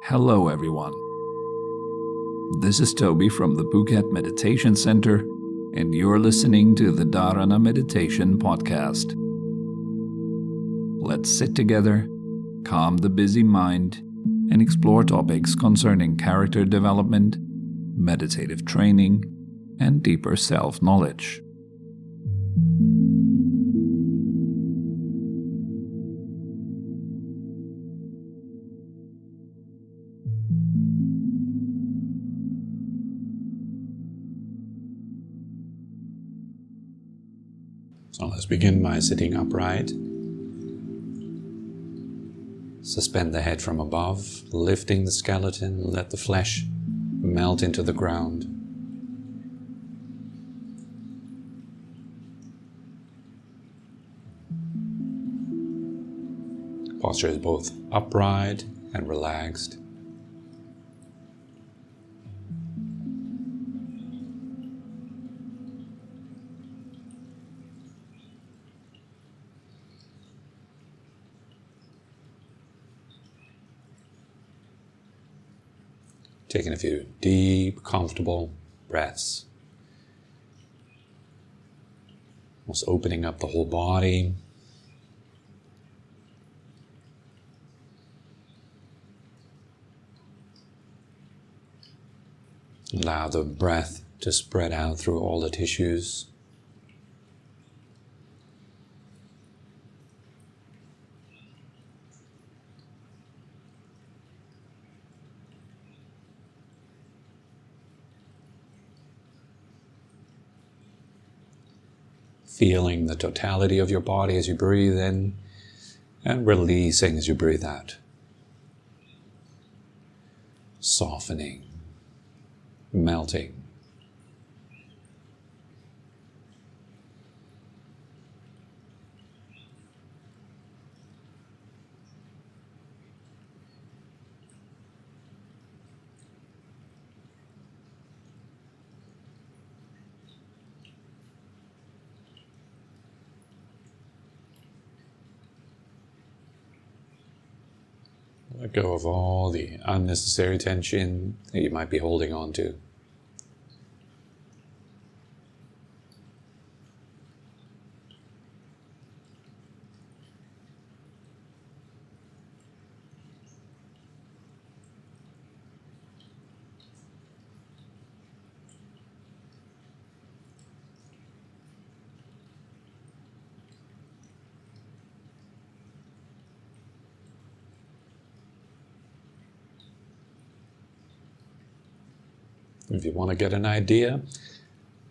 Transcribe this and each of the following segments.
Hello everyone. This is Tobi from the Phuket Meditation Center, and you're listening to the Dharana Meditation Podcast. Let's sit together, calm the busy mind, and explore topics concerning character development, meditative training, and deeper self-knowledge. So let's begin by sitting upright. Suspend the head from above, lifting the skeleton, let the flesh melt into the ground. Posture is both upright and relaxed. Taking a few deep, comfortable breaths. Almost opening up the whole body. Allow the breath to spread out through all the tissues. Feeling the totality of your body as you breathe in and releasing as you breathe out. Softening, melting. Let go of all the unnecessary tension that you might be holding on to. If you want to get an idea,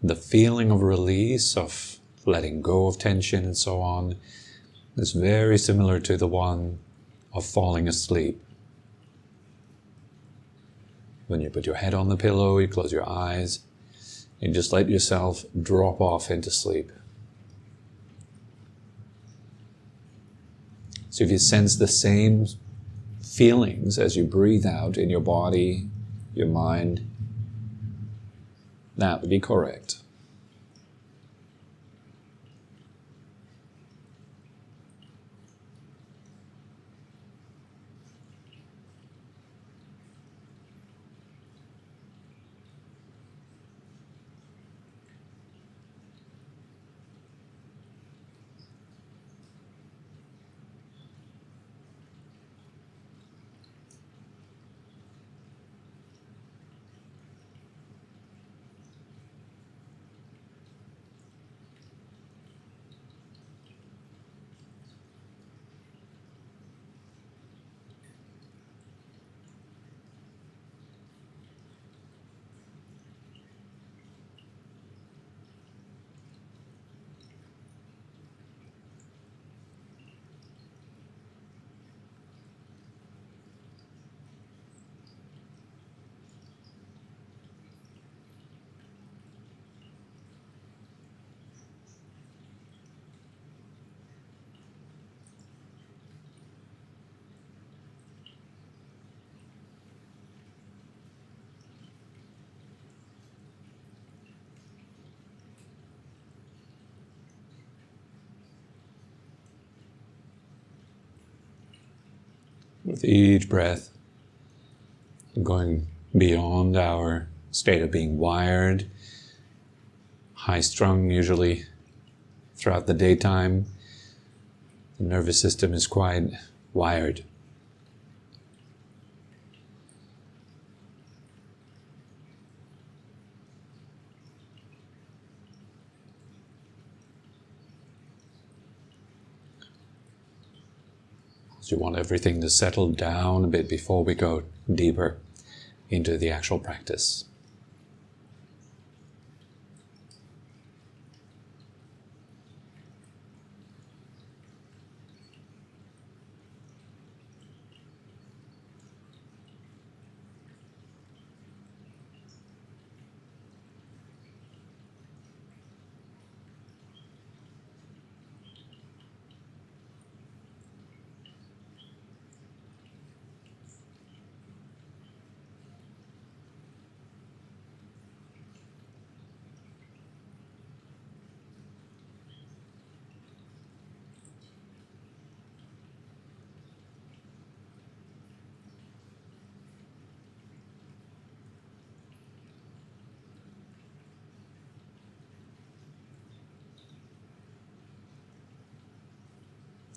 the feeling of release, of letting go of tension and so on, is very similar to the one of falling asleep. When you put your head on the pillow, you close your eyes, and just let yourself drop off into sleep. So if you sense the same feelings as you breathe out in your body, your mind, that would be correct. With each breath, going beyond our state of being wired, high-strung usually throughout the daytime. The nervous system is quite wired. So you want everything to settle down a bit before we go deeper into the actual practice.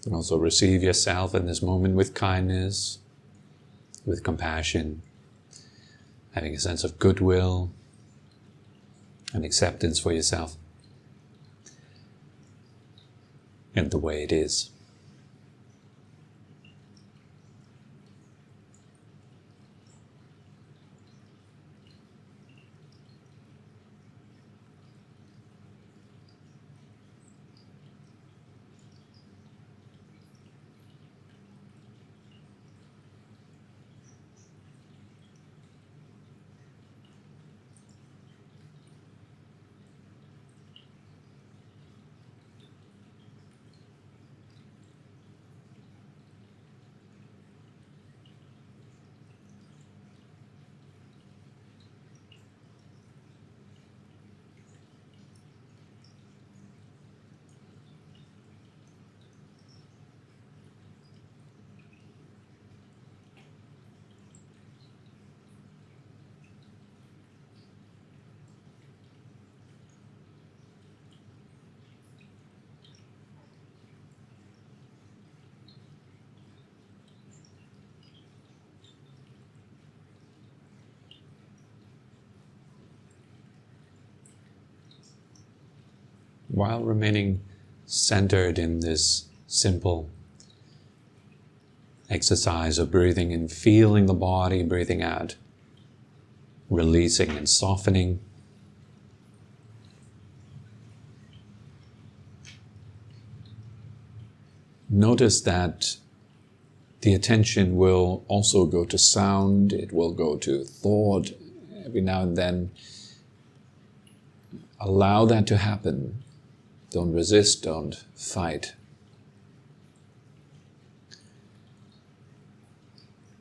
And also receive yourself in this moment with kindness, with compassion, having a sense of goodwill and acceptance for yourself and the way it is. While remaining centered in this simple exercise of breathing in, feeling the body, breathing out, releasing and softening. Notice that the attention will also go to sound, it will go to thought every now and then. Allow that to happen. Don't resist, don't fight.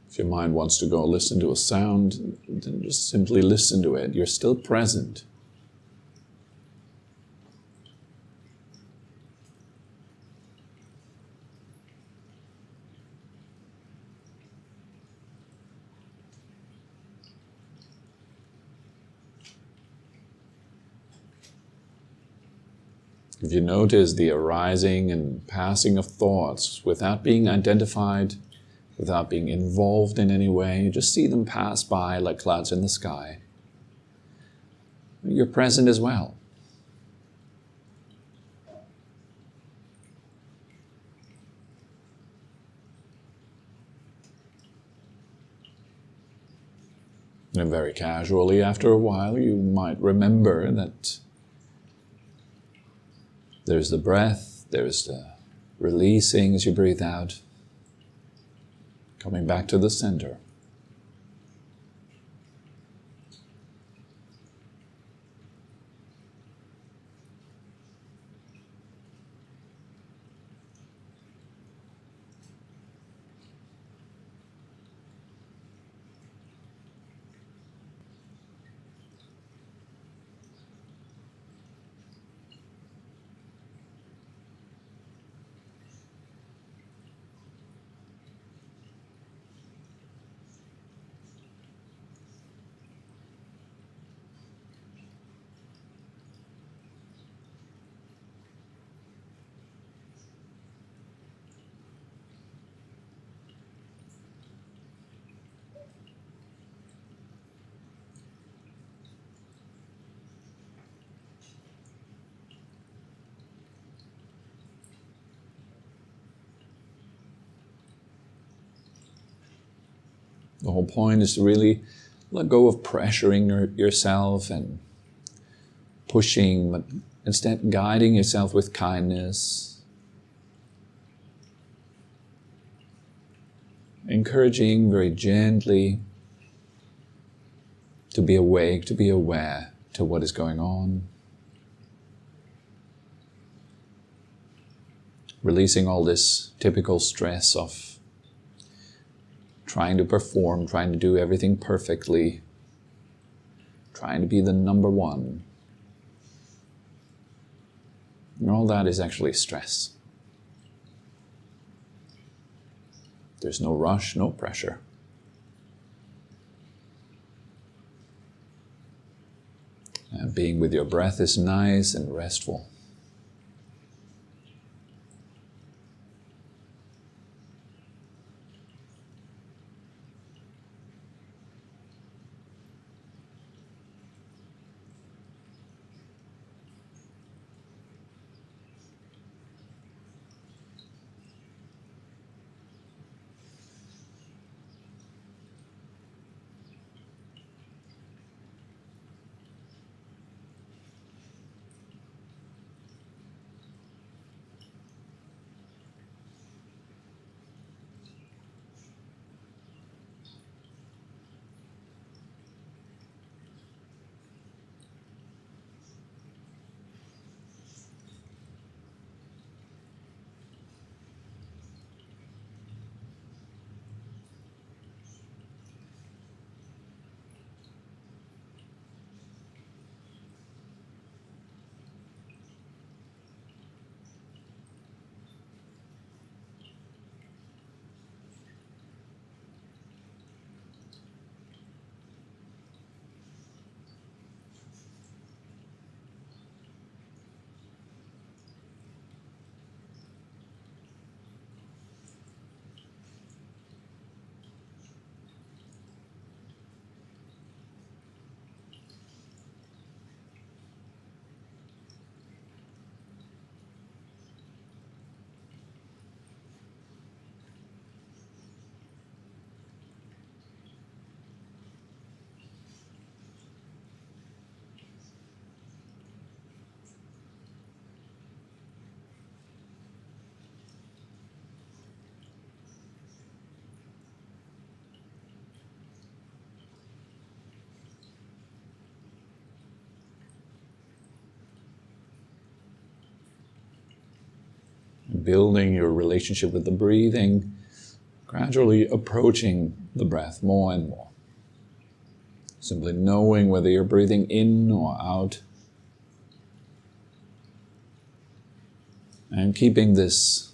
If your mind wants to go listen to a sound, then just simply listen to it. You're still present. If you notice the arising and passing of thoughts without being identified, without being involved in any way, you just see them pass by like clouds in the sky. You're present as well. And very casually, after a while, you might remember that there's the breath, there's the releasing as you breathe out, coming back to the center. The whole point is to really let go of pressuring yourself and pushing, but instead guiding yourself with kindness, encouraging very gently to be awake, to be aware to what is going on, releasing all this typical stress of trying to perform, trying to do everything perfectly, trying to be the number one. And all that is actually stress. There's no rush, no pressure. And being with your breath is nice and restful. Building your relationship with the breathing, gradually approaching the breath more and more. Simply knowing whether you're breathing in or out. And keeping this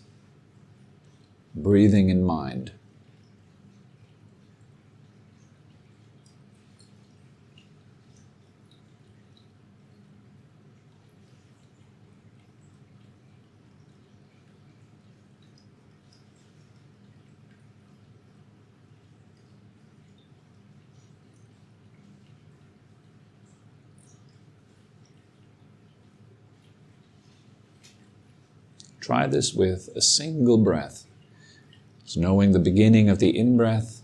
breathing in mind. Try this with a single breath. It's knowing the beginning of the in-breath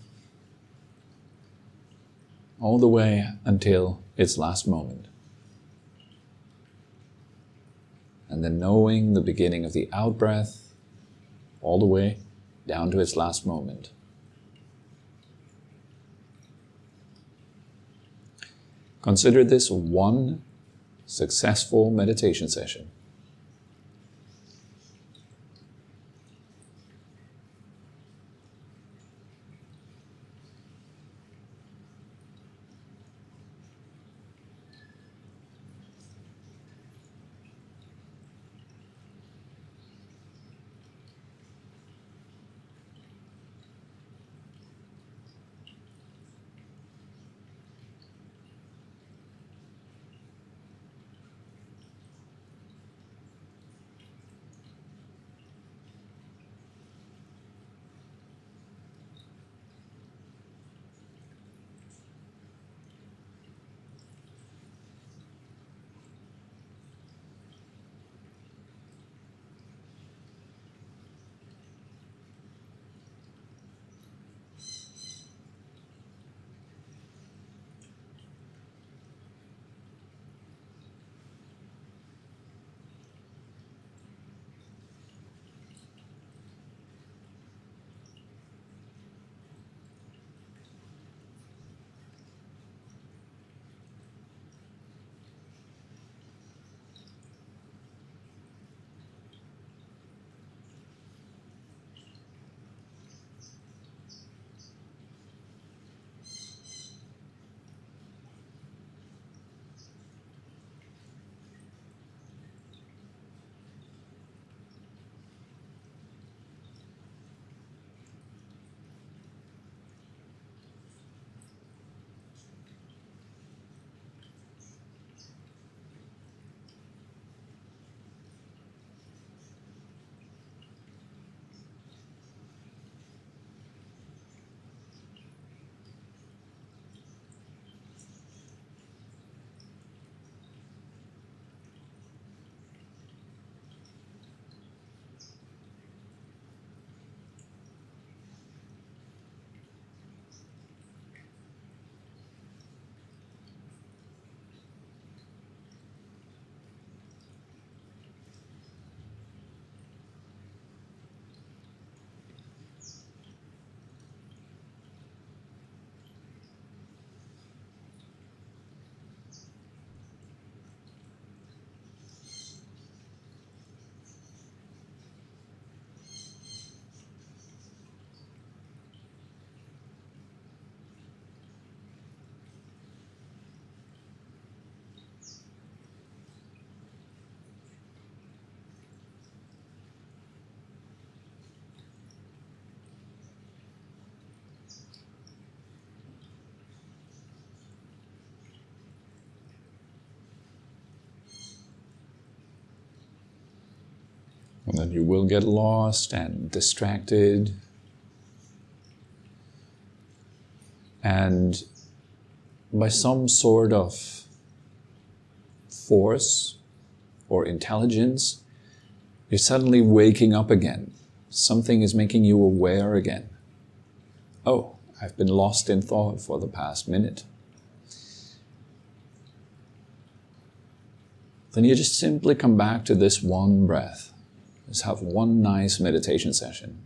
all the way until its last moment. And then knowing the beginning of the out-breath all the way down to its last moment. Consider this one successful meditation session. And you will get lost and distracted. And by some sort of force or intelligence, you're suddenly waking up again. Something is making you aware again. Oh, I've been lost in thought for the past minute. Then you just simply come back to this one breath. Just have one nice meditation session.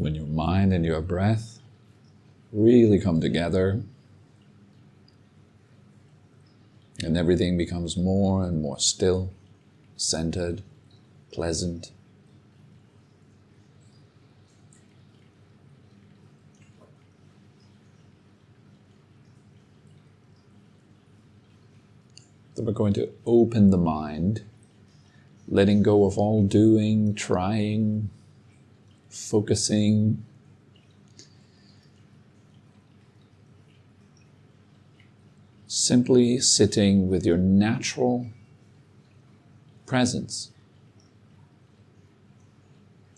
When your mind and your breath really come together, and everything becomes more and more still, centered, pleasant. Then we're going to open the mind, letting go of all doing, trying, focusing. Simply sitting with your natural presence,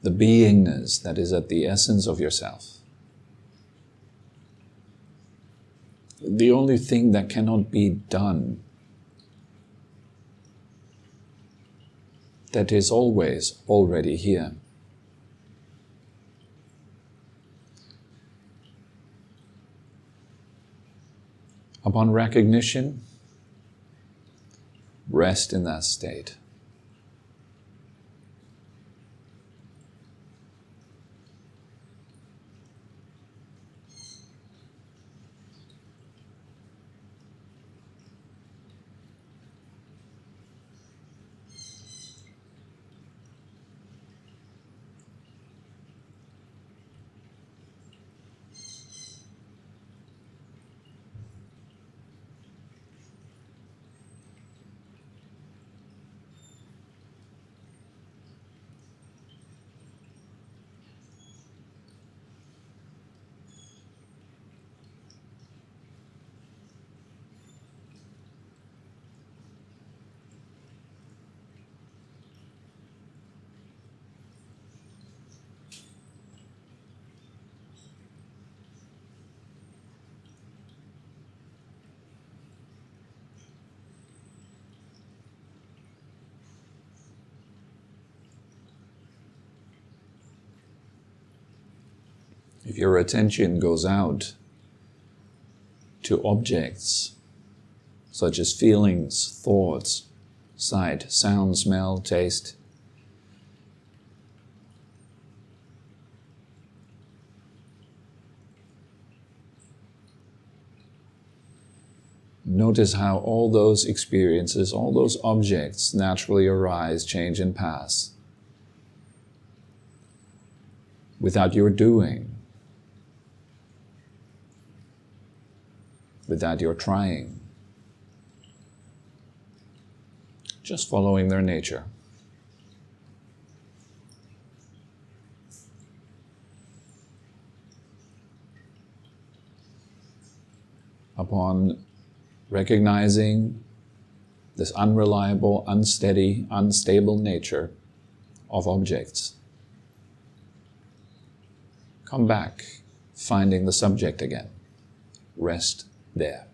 the beingness that is at the essence of yourself. The only thing that cannot be done, that is always already here. Upon recognition, rest in that state. If your attention goes out to objects, such as feelings, thoughts, sight, sound, smell, taste, notice how all those experiences, all those objects naturally arise, change, and pass without your doing, without your trying, just following their nature. Upon recognizing this unreliable, unsteady, unstable nature of objects, come back, finding the subject again. Rest there.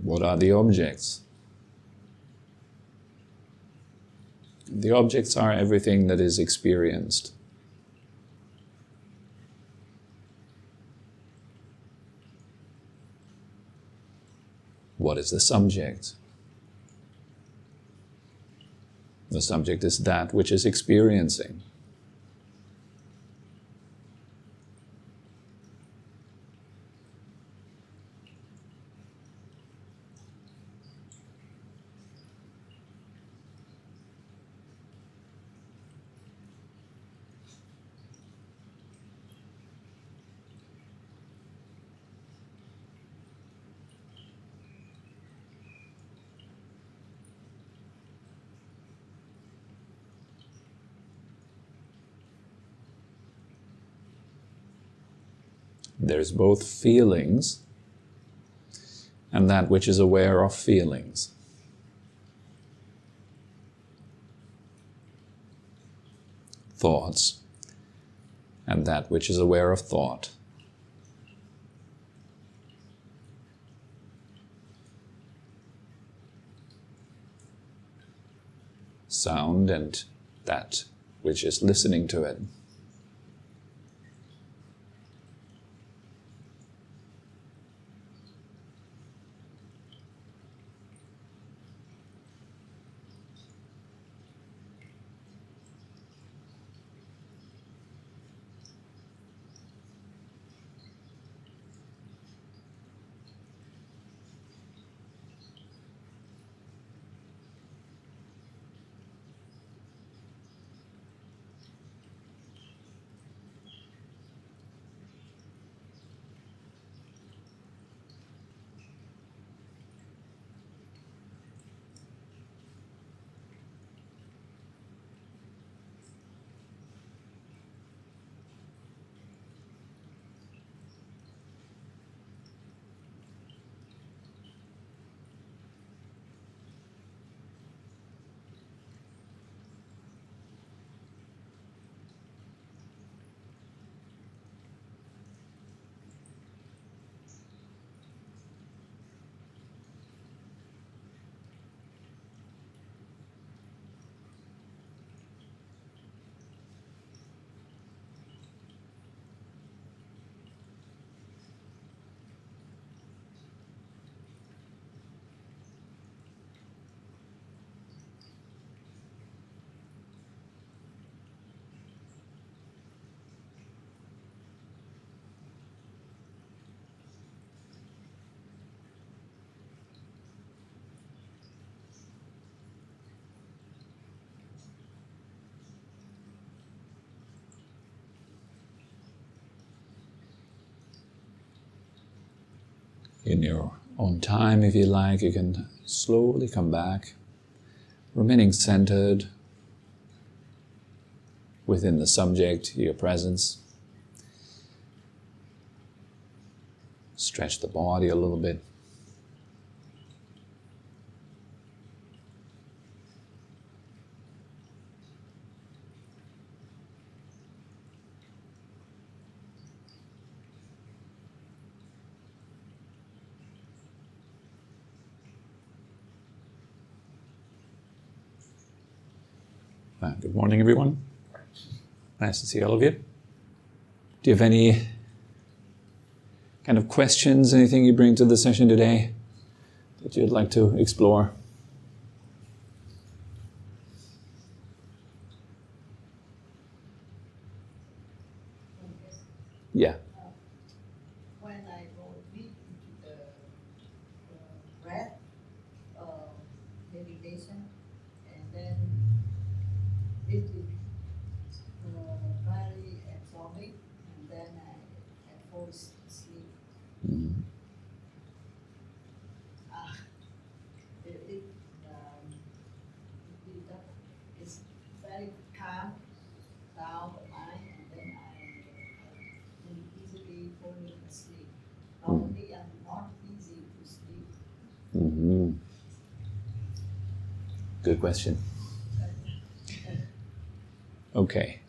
What are the objects? The objects are everything that is experienced. What is the subject? The subject is that which is experiencing. There's both feelings and that which is aware of feelings. Thoughts and that which is aware of thought. Sound and that which is listening to it. In your own time, if you like, you can slowly come back, remaining centered within the subject, your presence. Stretch the body a little bit. Good morning, everyone. Nice to see all of you. Do you have any kind of questions, anything you bring to the session today that you'd like to explore? Yeah. When I go deep into the breath meditation, and then it is very absorbing, and then I fall asleep. Mm-hmm. It's very calm down the mind, and then I easily falling asleep. Normally, I'm not easy to sleep. Mm-hmm. Good question. Okay.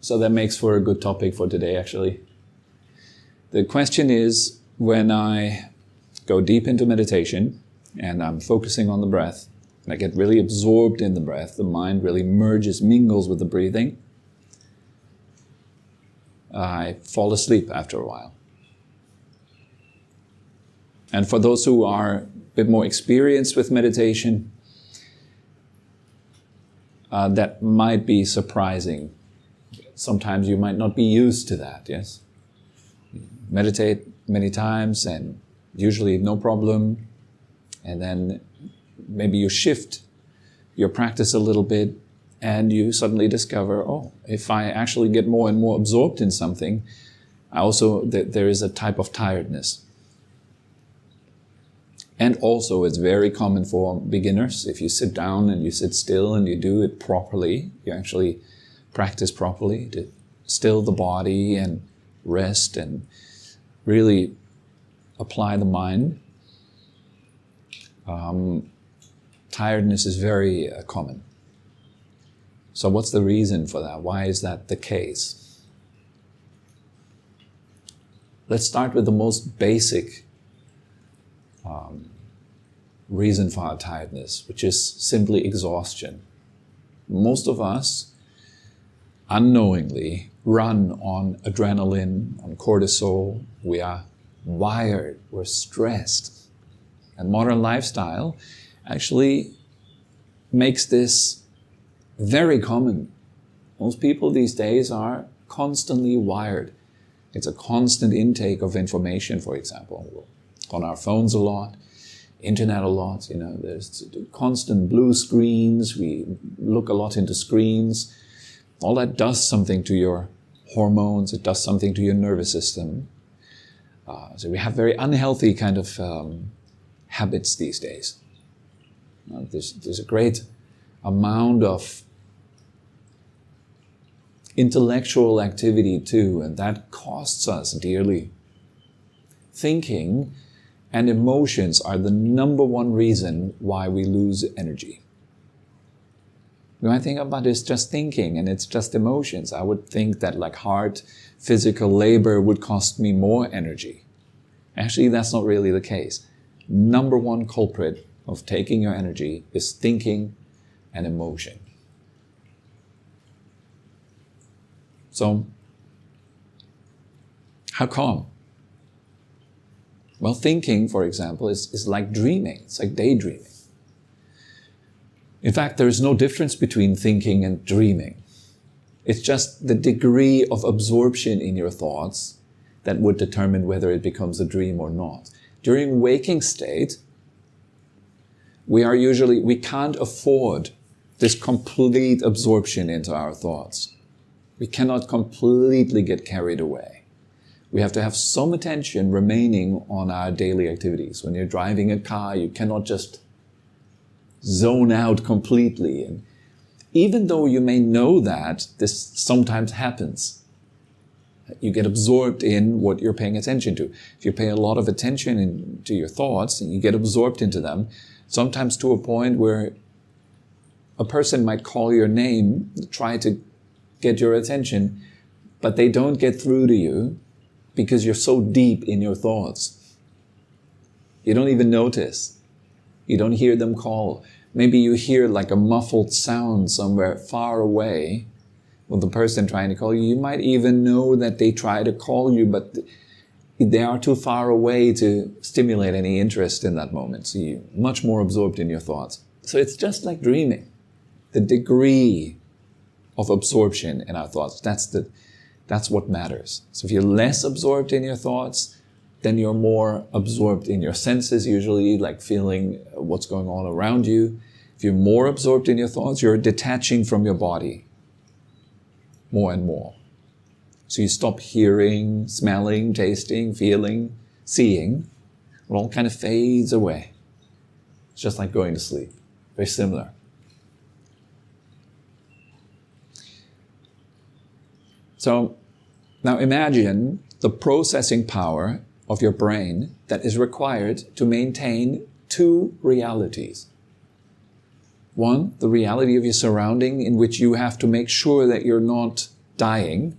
So that makes for a good topic for today, actually. The question is, when I go deep into meditation and I'm focusing on the breath, and I get really absorbed in the breath, the mind really mingles with the breathing, I fall asleep after a while. And for those who are a bit more experienced with meditation, that might be surprising. Sometimes you might not be used to that, yes? Meditate many times and usually no problem. And then maybe you shift your practice a little bit and you suddenly discover, oh, if I actually get more and more absorbed in something, there is a type of tiredness. And also it's very common for beginners, if you sit down and you sit still and you do it properly, you actually practice properly to still the body and rest and really apply the mind. Tiredness is very common. So what's the reason for that? Why is that the case? Let's start with the most basic reason for our tiredness, which is simply exhaustion. Most of us unknowingly run on adrenaline, on cortisol. We are wired, we're stressed. And modern lifestyle actually makes this very common. Most people these days are constantly wired. It's a constant intake of information, for example. On our phones a lot, internet a lot, there's constant blue screens, we look a lot into screens. All that does something to your hormones, it does something to your nervous system. So we have very unhealthy kind of habits these days. There's a great amount of intellectual activity too, and that costs us dearly. Thinking and emotions are the number one reason why we lose energy. When I think about it's just thinking and it's just emotions, I would think that like hard physical labor would cost me more energy. Actually, that's not really the case. Number one culprit of taking your energy is thinking and emotion. So, how come? Well, thinking, for example, is like dreaming. It's like daydreaming. In fact, there is no difference between thinking and dreaming. It's just the degree of absorption in your thoughts that would determine whether it becomes a dream or not. During waking state, we can't afford this complete absorption into our thoughts. We cannot completely get carried away. We have to have some attention remaining on our daily activities. When you're driving a car, you cannot just zone out completely. And even though you may know that this sometimes happens, you get absorbed in what you're paying attention to. If you pay a lot of attention to your thoughts and you get absorbed into them, sometimes to a point where a person might call your name, try to get your attention, but they don't get through to you because you're so deep in your thoughts. You don't even notice. You don't hear them call. Maybe you hear like a muffled sound somewhere far away with the person trying to call you. You might even know that they try to call you, but they are too far away to stimulate any interest in that moment. So you're much more absorbed in your thoughts. So it's just like dreaming. The degree of absorption in our thoughts, that's what matters. So if you're less absorbed in your thoughts, then you're more absorbed in your senses, usually like feeling what's going on around you. If you're more absorbed in your thoughts, you're detaching from your body more and more. So you stop hearing, smelling, tasting, feeling, seeing. It all kind of fades away. It's just like going to sleep. Very similar. So now imagine the processing power of your brain that is required to maintain two realities. One, the reality of your surrounding in which you have to make sure that you're not dying,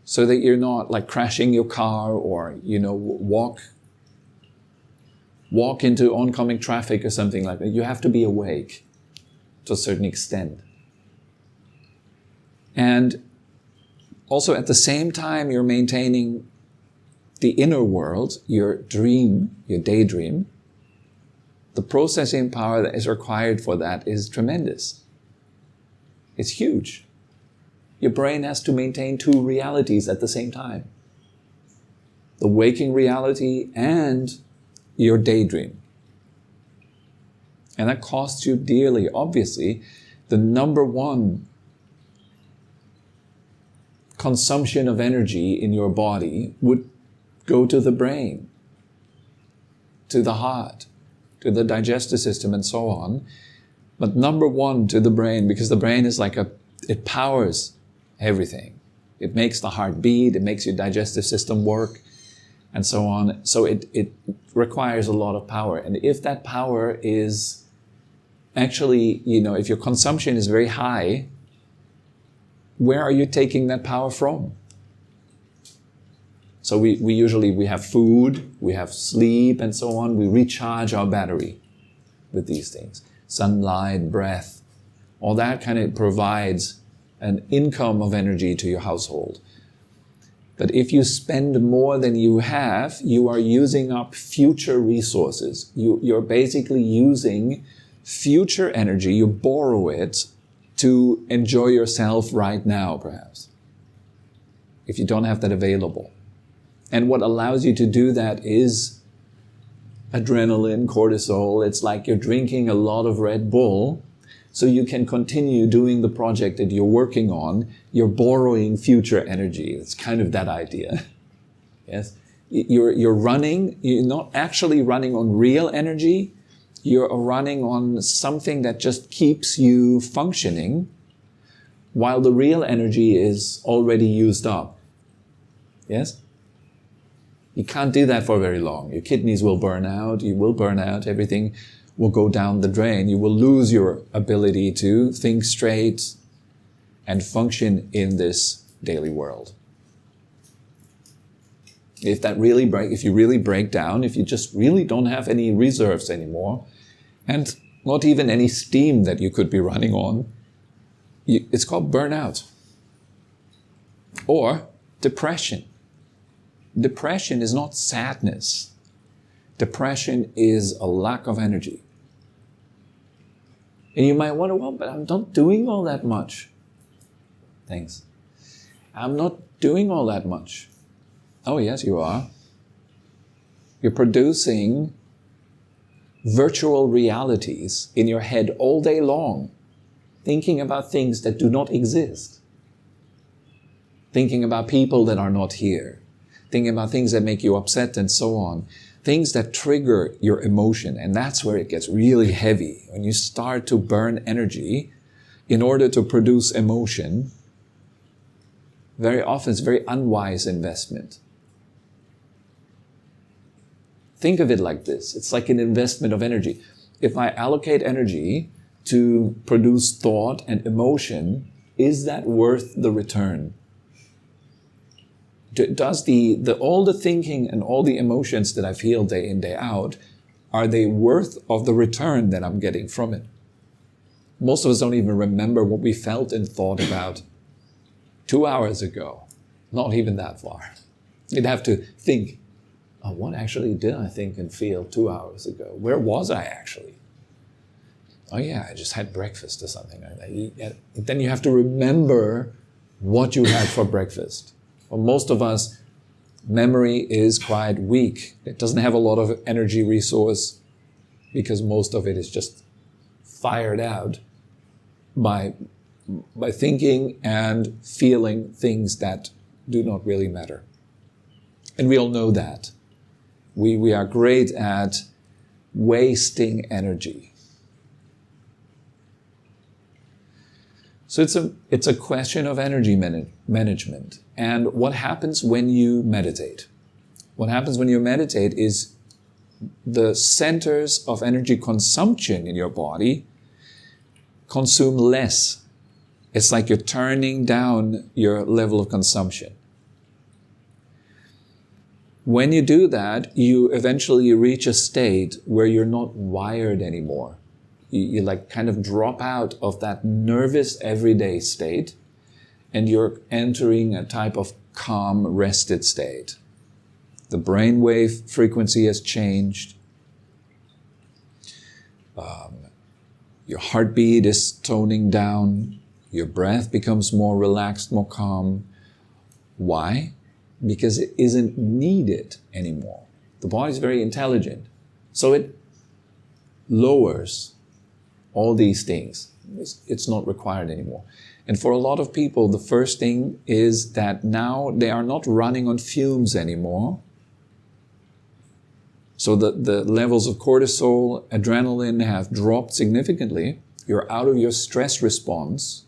so that you're not like crashing your car or, walk walk into oncoming traffic or something like that. You have to be awake to a certain extent. And also at the same time you're maintaining the inner world, your dream, your daydream, the processing power that is required for that is tremendous. It's huge. Your brain has to maintain two realities at the same time. The waking reality and your daydream. And that costs you dearly. Obviously, the number one consumption of energy in your body would go to the brain, to the heart, to the digestive system and so on. But number one to the brain, because the brain is like it powers everything. It makes the heart beat, it makes your digestive system work, and so on. So it requires a lot of power. And if that power is actually, if your consumption is very high, where are you taking that power from? So we usually have food, we have sleep and so on. We recharge our battery with these things. Sunlight, breath, all that kind of provides an income of energy to your household. But if you spend more than you have, you are using up future resources. You're basically using future energy, you borrow it to enjoy yourself right now, perhaps, if you don't have that available. And what allows you to do that is adrenaline, cortisol. It's like you're drinking a lot of Red Bull so you can continue doing the project that you're working on. You're borrowing future energy. It's kind of that idea. Yes? You're running, you're not actually running on real energy. You're running on something that just keeps you functioning while the real energy is already used up. Yes? You can't do that for very long. Your kidneys will burn out, you will burn out, everything will go down the drain. You will lose your ability to think straight and function in this daily world. If you really break down, if you just really don't have any reserves anymore, and not even any steam that you could be running on, it's called burnout. Or depression. Depression is not sadness. Depression is a lack of energy. And you might wonder, well, but I'm not doing all that much. Thanks. I'm not doing all that much. Oh, yes, you are. You're producing virtual realities in your head all day long, thinking about things that do not exist, thinking about people that are not here, thinking about things that make you upset and so on, things that trigger your emotion. And that's where it gets really heavy. When you start to burn energy in order to produce emotion, very often it's a very unwise investment. Think of it like this. It's like an investment of energy. If I allocate energy to produce thought and emotion, is that worth the return? Does all the thinking and all the emotions that I feel day in, day out, are they worth of the return that I'm getting from it? Most of us don't even remember what we felt and thought about 2 hours ago. Not even that far. You'd have to think, oh, what actually did I think and feel 2 hours ago? Where was I actually? Oh yeah, I just had breakfast or something like that. Then you have to remember what you had for breakfast. Well, most of us, memory is quite weak. It doesn't have a lot of energy resource because most of it is just fired out by thinking and feeling things that do not really matter. And we all know that. We are great at wasting energy. So it's a question of energy management. And what happens when you meditate? What happens when you meditate is the centers of energy consumption in your body consume less. It's like you're turning down your level of consumption. When you do that, you eventually reach a state where you're not wired anymore. You like kind of drop out of that nervous everyday state, and you're entering a type of calm, rested state. The brainwave frequency has changed. Your heartbeat is toning down. Your breath becomes more relaxed, more calm. Why? Because it isn't needed anymore. The body is very intelligent. So it lowers all these things. It's not required anymore. And for a lot of people, the first thing is that now they are not running on fumes anymore. So the levels of cortisol, adrenaline have dropped significantly. You're out of your stress response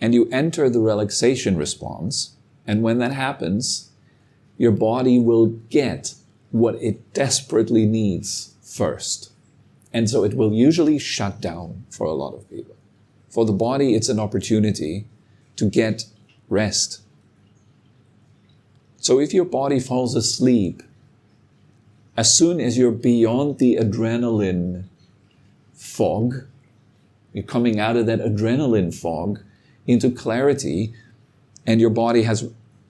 and you enter the relaxation response. And when that happens, your body will get what it desperately needs first. And so it will usually shut down for a lot of people. For the body, it's an opportunity to get rest. So if your body falls asleep, as soon as you're beyond the adrenaline fog, you're coming out of that adrenaline fog into clarity, and your body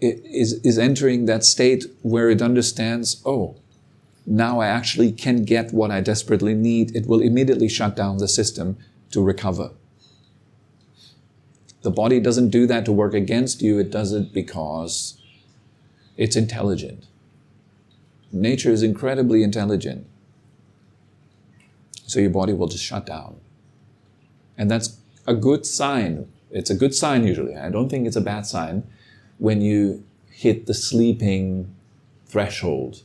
is entering that state where it understands, oh, now I actually can get what I desperately need. It will immediately shut down the system to recover. The body doesn't do that to work against you. It does it because it's intelligent. Nature is incredibly intelligent. So your body will just shut down. And that's a good sign. It's a good sign usually. I don't think it's a bad sign when you hit the sleeping threshold.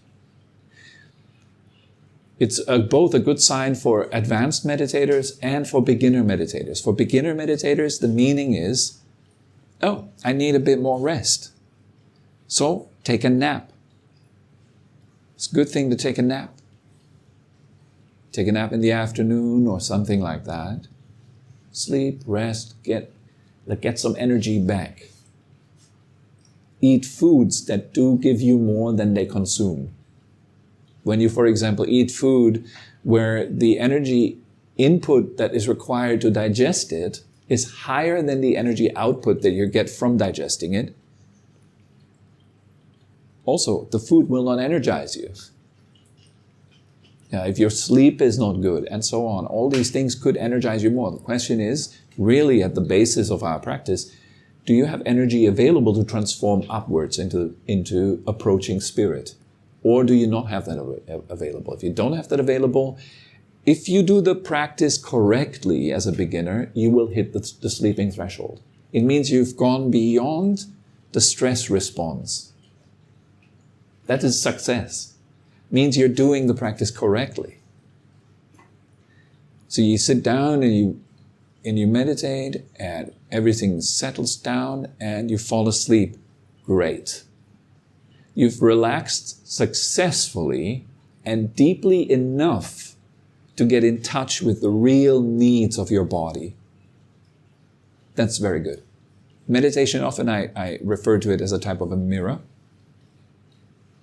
It's both a good sign for advanced meditators and for beginner meditators. For beginner meditators, the meaning is, oh, I need a bit more rest. So take a nap. It's a good thing to take a nap. Take a nap in the afternoon or something like that. Sleep, rest, get some energy back. Eat foods that do give you more than they consume. When you, for example, eat food where the energy input that is required to digest it is higher than the energy output that you get from digesting it, also, the food will not energize you. If your sleep is not good, and so on, all these things could energize you more. The question is, really at the basis of our practice, do you have energy available to transform upwards into approaching spirit? Or do you not have that available? If you don't have that available, if you do the practice correctly as a beginner, you will hit the sleeping threshold. It means you've gone beyond the stress response. That is success. It means you're doing the practice correctly. So you sit down and you meditate and everything settles down and you fall asleep. Great. You've relaxed successfully and deeply enough to get in touch with the real needs of your body. That's very good. Meditation, often I refer to it as a type of a mirror.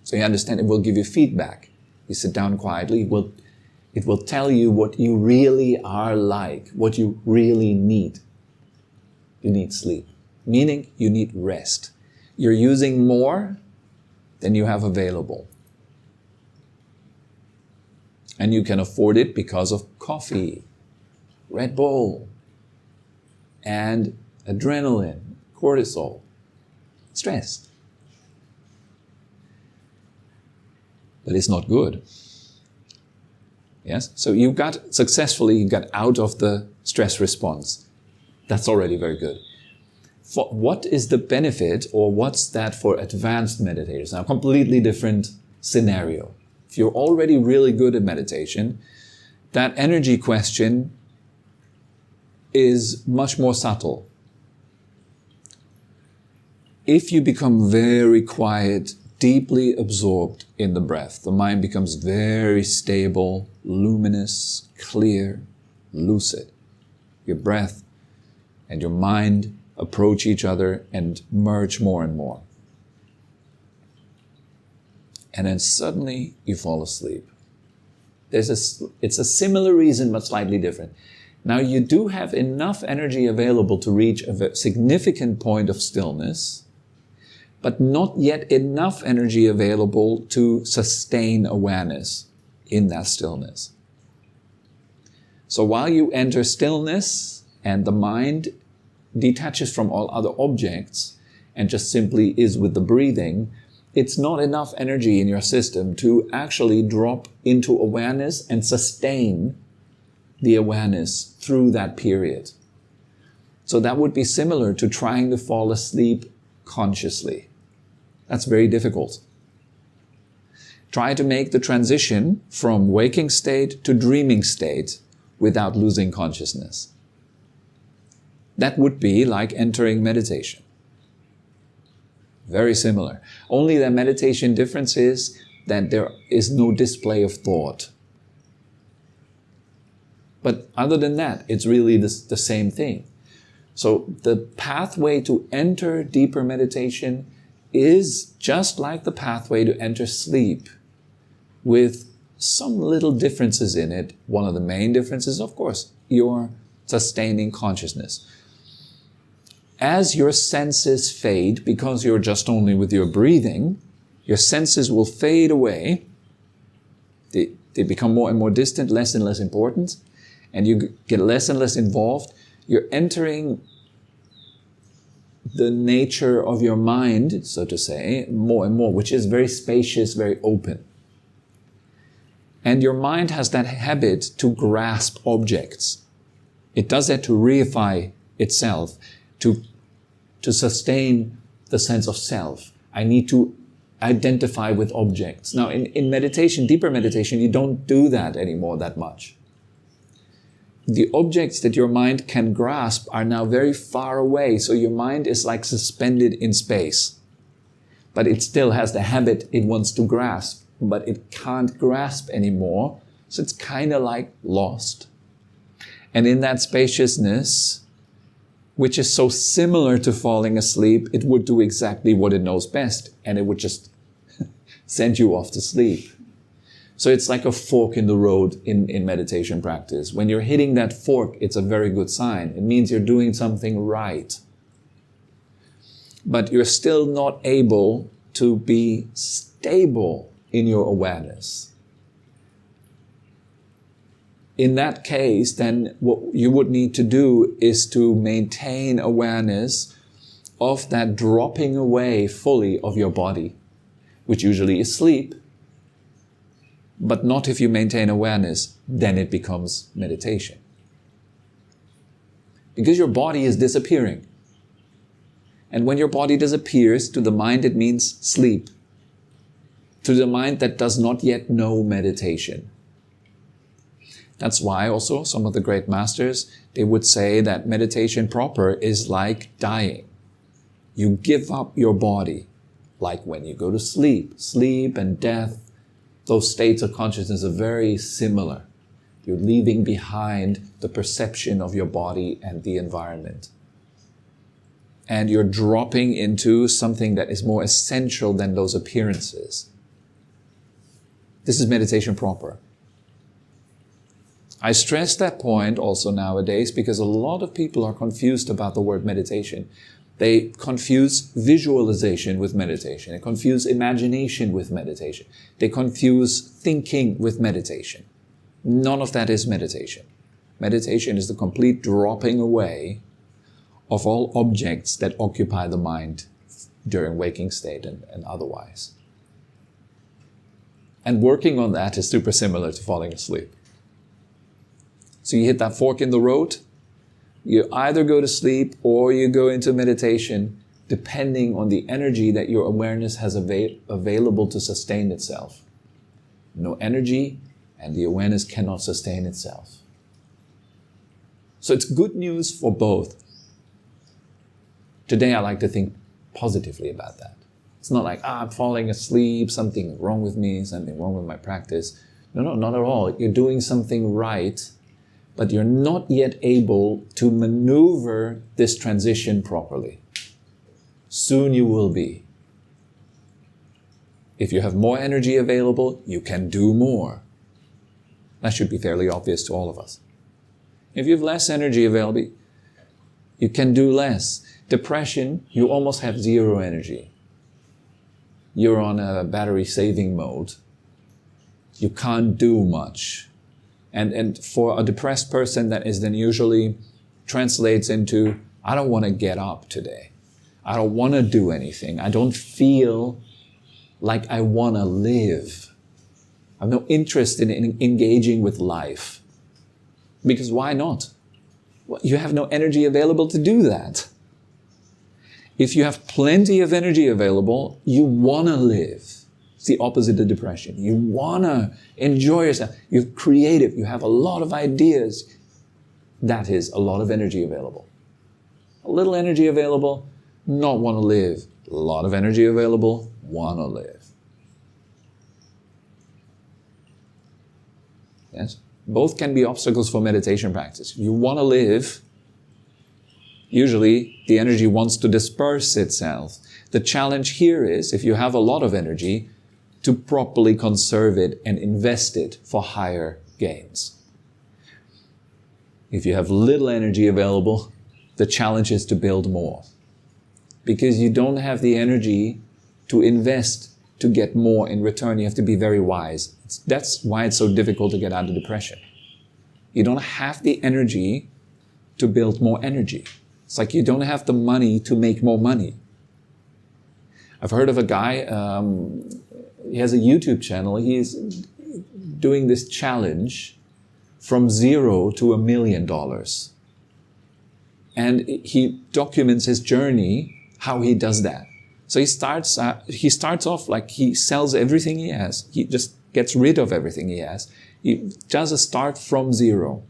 So you understand it will give you feedback. You sit down quietly, it will tell you what you really are like, what you really need. You need sleep, meaning you need rest. You're using more than you have available. And you can afford it because of coffee, Red Bull, and adrenaline, cortisol, stress. But it's not good. Yes? So you got out of the stress response. That's already very good. What is the benefit, or what's that for advanced meditators? Now, completely different scenario. If you're already really good at meditation, that energy question is much more subtle. If you become very quiet, deeply absorbed in the breath, the mind becomes very stable, luminous, clear, lucid. Your breath and your mind approach each other and merge more and more. and then suddenly you fall asleep. It's a similar reason, but slightly different. Now you do have enough energy available to reach a significant point of stillness, but not yet enough energy available to sustain awareness in that stillness. So while you enter stillness and the mind detaches from all other objects and just simply is with the breathing, it's not enough energy in your system to actually drop into awareness and sustain the awareness through that period. So that would be similar to trying to fall asleep consciously. That's very difficult. Try to make the transition from waking state to dreaming state without losing consciousness. That would be like entering meditation. Very similar. Only the meditation difference is that there is no display of thought. But other than that, it's really the same thing. So the pathway to enter deeper meditation is just like the pathway to enter sleep, with some little differences in it. One of the main differences, of course, your sustaining consciousness. As your senses fade, because you're just only with your breathing, your senses will fade away. They become more and more distant, less and less important, and you get less and less involved. You're entering the nature of your mind, so to say, more and more, which is very spacious, very open. And your mind has that habit to grasp objects. It does that to reify itself, to sustain the sense of self. I need to identify with objects. Now, in meditation, deeper meditation, you don't do that anymore that much. The objects that your mind can grasp are now very far away, so your mind is like suspended in space. But it still has the habit it wants to grasp, but it can't grasp anymore, so it's kind of like lost. And in that spaciousness, which is so similar to falling asleep, it would do exactly what it knows best, and it would just send you off to sleep. So it's like a fork in the road in meditation practice. When you're hitting that fork, it's a very good sign. It means you're doing something right. But you're still not able to be stable in your awareness. In that case, then what you would need to do is to maintain awareness of that dropping away fully of your body, which usually is sleep. But not if you maintain awareness, then it becomes meditation. Because your body is disappearing. And when your body disappears, to the mind it means sleep. To the mind that does not yet know meditation. That's why also some of the great masters, they would say that meditation proper is like dying. You give up your body, like when you go to sleep. Sleep and death, those states of consciousness are very similar. You're leaving behind the perception of your body and the environment. And you're dropping into something that is more essential than those appearances. This is meditation proper. I stress that point also nowadays because a lot of people are confused about the word meditation. They confuse visualization with meditation. They confuse imagination with meditation. They confuse thinking with meditation. None of that is meditation. Meditation is the complete dropping away of all objects that occupy the mind during waking state and otherwise. And working on that is super similar to falling asleep. So you hit that fork in the road, you either go to sleep or you go into meditation, depending on the energy that your awareness has available to sustain itself. No energy, and the awareness cannot sustain itself. So it's good news for both. Today I like to think positively about that. It's not like, I'm falling asleep, something wrong with me, something wrong with my practice. No, not at all. You're doing something right, but you're not yet able to maneuver this transition properly. Soon you will be. If you have more energy available, you can do more. That should be fairly obvious to all of us. If you have less energy available, you can do less. Depression, you almost have zero energy. You're on a battery saving mode. You can't do much. And for a depressed person, that is then usually translates into, I don't want to get up today. I don't want to do anything. I don't feel like I want to live. I have no interest in engaging with life. Because why not? Well, you have no energy available to do that. If you have plenty of energy available, you want to live. It's the opposite of depression. You want to enjoy yourself. You're creative. You have a lot of ideas. That is a lot of energy available. A little energy available, not want to live. A lot of energy available, want to live. Yes? Both can be obstacles for meditation practice. If you want to live, usually the energy wants to disperse itself. The challenge here is, if you have a lot of energy, to properly conserve it and invest it for higher gains. If you have little energy available, the challenge is to build more. Because you don't have the energy to invest to get more in return. You have to be very wise. That's why it's so difficult to get out of depression. You don't have the energy to build more energy. It's like you don't have the money to make more money. I've heard of a guy, he has a YouTube channel. He's doing this challenge from $0 to $1 million. And he documents his journey, how he does that. So he starts off like he sells everything he has. He just gets rid of everything he has. He does a start from 0.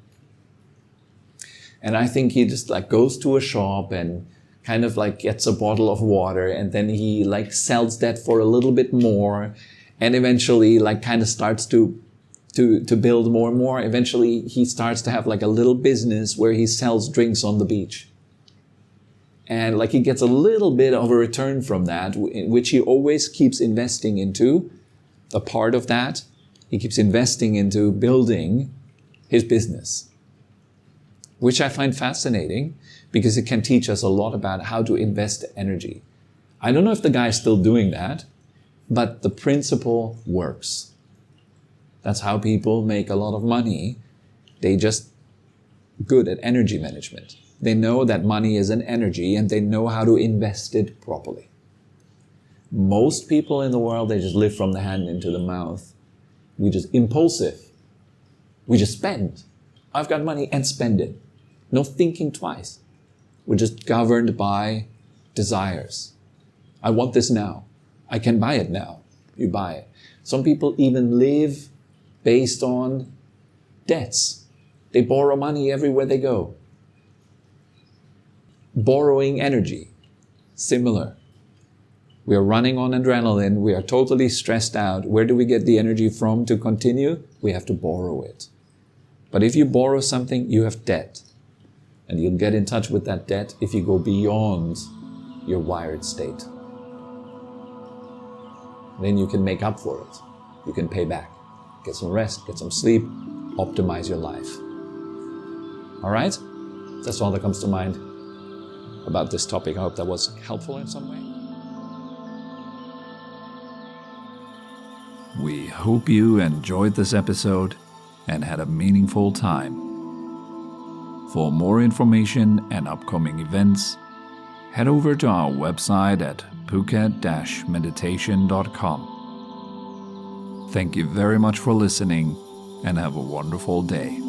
And I think he just like goes to a shop and kind of like gets a bottle of water, and then he like sells that for a little bit more, and eventually like kind of starts to build more and more. Eventually he starts to have like a little business where he sells drinks on the beach. And like he gets a little bit of a return from that, which he always keeps investing into. A part of that, he keeps investing into building his business, which I find fascinating because it can teach us a lot about how to invest energy. I don't know if the guy is still doing that, but the principle works. That's how people make a lot of money. They just good at energy management. They know that money is an energy and they know how to invest it properly. Most people in the world, they just live from the hand into the mouth. We just impulsive. We just spend. I've got money and spend it. No thinking twice. We're just governed by desires. I want this now. I can buy it now. You buy it. Some people even live based on debts. They borrow money everywhere they go. Borrowing energy. Similar. We are running on adrenaline. We are totally stressed out. Where do we get the energy from to continue? We have to borrow it. But if you borrow something, you have debt. And you'll get in touch with that debt if you go beyond your wired state. Then you can make up for it. You can pay back. Get some rest, get some sleep, optimize your life. All right? That's all that comes to mind about this topic. I hope that was helpful in some way. We hope you enjoyed this episode and had a meaningful time. For more information and upcoming events, head over to our website at phuket-meditation.com. Thank you very much for listening and have a wonderful day.